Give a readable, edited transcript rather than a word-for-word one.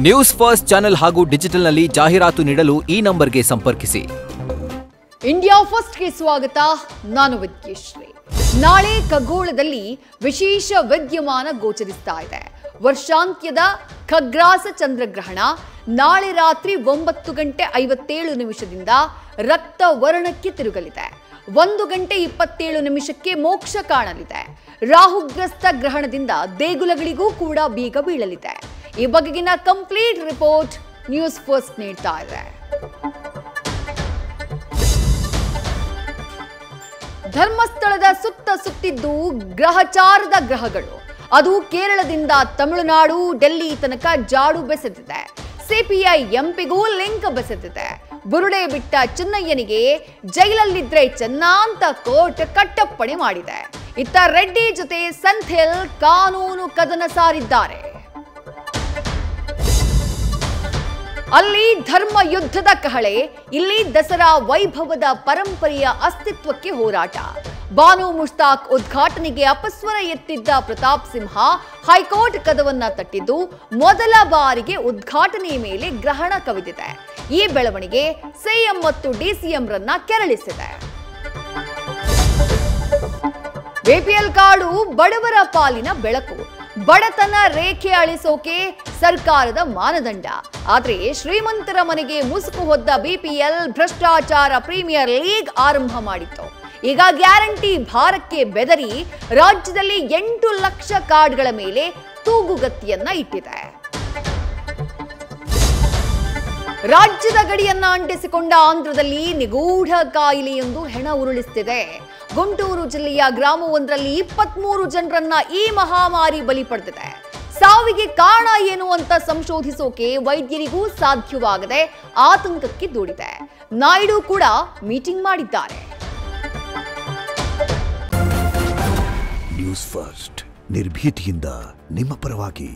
News first channel ಹಾಗೂ ಡಿಜಿಟಲ್ನಲ್ಲಿ ಜಾಹೀರಾತು ನೀಡಲು ಈ ನಂಬರ್ಗೆ ಸಂಪರ್ಕಿಸಿ. ಇಂಡಿಯಾ ಫಸ್ಟ್ಗೆ ಸ್ವಾಗತ. ನಾನು ವಿದ್ಯಶ್ರೀ. ನಾಳೆ ಖಗೋಳದಲ್ಲಿ ವಿಶೇಷ ವಿದ್ಯಮಾನ ಗೋಚರಿಸ್ತಾ ಇದೆ. ವರ್ಷಾಂತ್ಯದ ಖಗ್ರಾಸ ಚಂದ್ರಗ್ರಹಣ ನಾಳೆ ರಾತ್ರಿ 9:57 ರಕ್ತ ವರ್ಣಕ್ಕೆ ತಿರುಗಲಿದೆ. 1:27 ಮೋಕ್ಷ ಕಾಣಲಿದೆ. ರಾಹುಗ್ರಸ್ತ ಗ್ರಹಣದಿಂದ ದೇಗುಲಗಳಿಗೂ ಕೂಡ ಬೀಗ ಬೀಳಲಿದೆ. ಈ ಬಗೆಗಿನ ಕಂಪ್ಲೀಟ್ ರಿಪೋರ್ಟ್ ನ್ಯೂಸ್ ಫಸ್ಟ್ ನೀಡ್ತಾ ಇದೆ. ಧರ್ಮಸ್ಥಳದ ಸುತ್ತಿದ್ದು ಗ್ರಹಚಾರದ ಗ್ರಹಗಳು. ಅದು ಕೇರಳದಿಂದ ತಮಿಳುನಾಡು, ಡೆಲ್ಲಿ ತನಕ ಜಾಡು ಬೆಸೆದಿದೆ. CPI ಎಂಪಿಗೂ link ಬೆಸೆದಿದೆ. ಬುರುಡೆ ಬಿಟ್ಟ ಚಿನ್ನಯ್ಯನಿಗೆ ಜೈಲಲ್ಲಿದ್ರೆ ಚೆನ್ನ ಅಂತ ಕೋರ್ಟ್ ಕಟ್ಟಪ್ಪಣೆ ಮಾಡಿದೆ. ಇತ್ತ ರೆಡ್ಡಿ ಜೊತೆ ಸಂಥಿಲ್ ಕಾನೂನು ಕದನ ಸಾರಿದ್ದಾರೆ. ಅಲ್ಲಿ ಧರ್ಮ ಯುದ್ಧದ ಕಹಳೆ, ಇಲ್ಲಿ ದಸರಾ ವೈಭವದ ಪರಂಪರೆಯ ಅಸ್ತಿತ್ವಕ್ಕೆ ಹೋರಾಟ. ಬಾನು ಮುಷ್ತಾಕ್ ಉದ್ಘಾಟನೆಗೆ ಅಪಸ್ವರ ಎತ್ತಿದ್ದ ಪ್ರತಾಪ್ ಸಿಂಹ ಹೈಕೋರ್ಟ್ ಕದವನ್ನ ತಟ್ಟಿದ್ದು ಮೊದಲ ಬಾರಿಗೆ ಉದ್ಘಾಟನೆಯ ಮೇಲೆ ಗ್ರಹಣ ಕವಿದಿದೆ. ಈ ಬೆಳವಣಿಗೆ ಸಿಎಂ ಮತ್ತು ಡಿಸಿಎಂ ರನ್ನ ಕೆರಳಿಸಿದೆ. ಬಿಪಿಎಲ್ ಕಾರ್ಡು ಬಡವರ ಪಾಲಿನ ಬೆಳಕು. ಬಡತನ ರೇಖೆ ಅಳಿಸೋಕೆ ಸರ್ಕಾರದ ಮಾನದಂಡ. ಆದ್ರೆ ಶ್ರೀಮಂತರ ಮನೆಗೆ ಮುಸುಕು ಹೊದ್ದ ಬಿಪಿಎಲ್ ಭ್ರಷ್ಟಾಚಾರ ಪ್ರೀಮಿಯರ್ ಲೀಗ್ ಆರಂಭ ಮಾಡಿತ್ತು. ಈಗ ಗ್ಯಾರಂಟಿ ಭಾರಕ್ಕೆ ಬೆದರಿ ರಾಜ್ಯದಲ್ಲಿ 8 ಲಕ್ಷ ಕಾರ್ಡ್ಗಳ ಮೇಲೆ ತೂಗುಗತ್ತಿಯನ್ನ ಇಟ್ಟಿದೆ. ರಾಜ್ಯದ ಗಡಿಯನ್ನ ಅಂಟಿಸಿಕೊಂಡ ಆಂಧ್ರದಲ್ಲಿ ನಿಗೂಢ ಕಾಯಿಲೆಯೊಂದು ಹೆಣ ಉರುಳಿಸುತ್ತಿದೆ. ಗುಂಟೂರು ಜಿಲ್ಲೆಯ ಗ್ರಾಮವೊಂದರಲ್ಲಿ 23 ಜನರನ್ನ ಈ ಮಹಾಮಾರಿ ಬಲಿ ಪಡೆದಿದೆ. ಸಾವಿಗೆ ಕಾರಣ ಏನು ಅಂತ ಸಂಶೋಧಿಸೋಕೆ ವೈದ್ಯರಿಗೂ ಸಾಧ್ಯವಾಗದೆ ಆತಂಕಕ್ಕೆ ದೂಡಿದೆ. ನಾಯ್ಡು ಕೂಡ ಮೀಟಿಂಗ್ ಮಾಡಿದ್ದಾರೆ. ನ್ಯೂಸ್ ಫಸ್ಟ್ ನಿರ್ಭೀತಿಯಿಂದ ನಿಮ್ಮ ಪರವಾಗಿ.